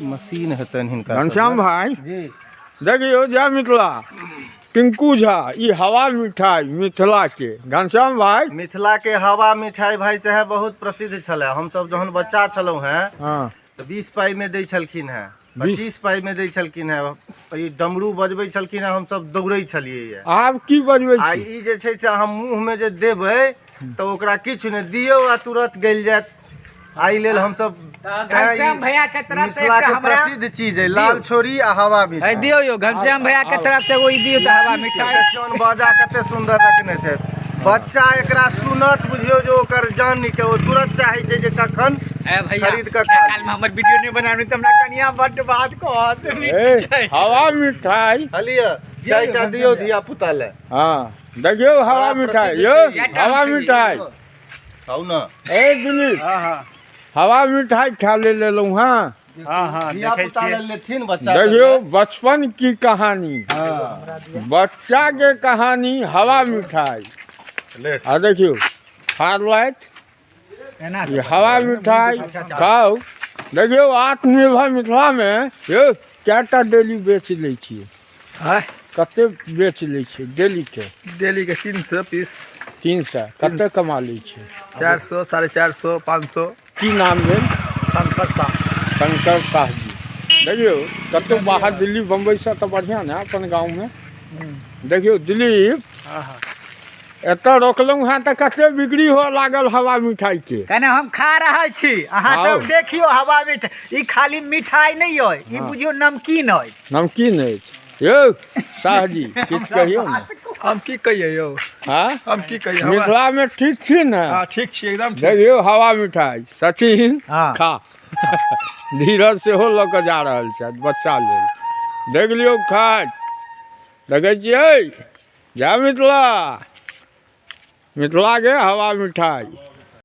Machine हेतन हिनका। घनश्याम भाई जी देखियो जय मिथिला टिंकू झा ई हवा मिठाई मिथिला के घनश्याम भाई मिथिला के हवा मिठाई भाई साहब बहुत प्रसिद्ध छलै। हम सब जहन बच्चा छलहुँ हैं हाँ तो 20 पाई में दै छलखिन हैं, 25 पाई में दै छलखिन हैं। ई डमरू बजबै छलखिन हैं, हम सब दौड़ै छलियै। आब की बजबै आ छी ई जे छै से अहाँ मुँह में जे देबै तो ओकरा किछु नहीं दियौ आ तुरंत गल जायत। आई लेल हम सब घनश्याम भैया के तरफ से मिथिला एकटा के हमरा प्रसिद्ध चीज है लाल छोरी आ हवा मिठाई। दियो यो घनश्याम भैया के तरफ से वो दियो तो हवा मिठाई। सोन बाजा कते सुंदर रखने छै। बच्चा एकरा सुनत बुझियो जो ओकर जान के ओ तुरंत चाहे छै जे कखन ए भैया खरीद के काल में हमर वीडियो नहीं बनानी तो हमरा कनिया बड बात कहत। हवा मिठाई हलिया चारिटा दियो धिया पुता ले। हाँ देखियो हवा मिठाई यो हवा मिठाई खाऊ ना ए दिलीप हां हां हवा मिठाई खा ले लेलूँ हाँ हां धिया देखे पुता ले छियै। लेथिन बच्चा देखियो बचपन की कहानी हाँ बच्चा के कहानी हवा मिठाई ले आ देखियो फारलाइट एना ये हवा मिठाई खाओ। देखियो आत्मनिर्भर मिथिला में यो चारटा डेली बेच लै छियै। हां कते बेच लै छियै डेली के? दिल्ली के 300 पीस 300 कते कमा लै छियै? 400 450 500 की नाम भेल? शंकर साह शंकर साह जी। देखियो कतौ बाहर दिल्ली बम्बई से तो बढ़िया ना अपन गाँव में। देखियो दिलीप हां हां एतऽ रोकलहुँ हैं तो कते बिक्री हो लागल हवा मिठाई के। कने हम खा रहल छी अहाँ आओ। सब देखियो हवा मिठाई। ई खाली मिठाई नहीं होय ई हाँ। बुझियो नमकीन होय। नमकीन अछि यौ शाह जी किछु कहियो ना। हम की कहिए यो हाँ हम की कहिए मिथिला में ठीक छी ने? हां ठीक छी एकदम ठीक। देखियो हवा मिठाई सचिन हाँ। खा धीरज सेहो लऽ कऽ जा रहल छथि बच्चा लेल। देख लियौ खाइत देखै छियै जय मिथिला मिथिला के हवा मिठाई।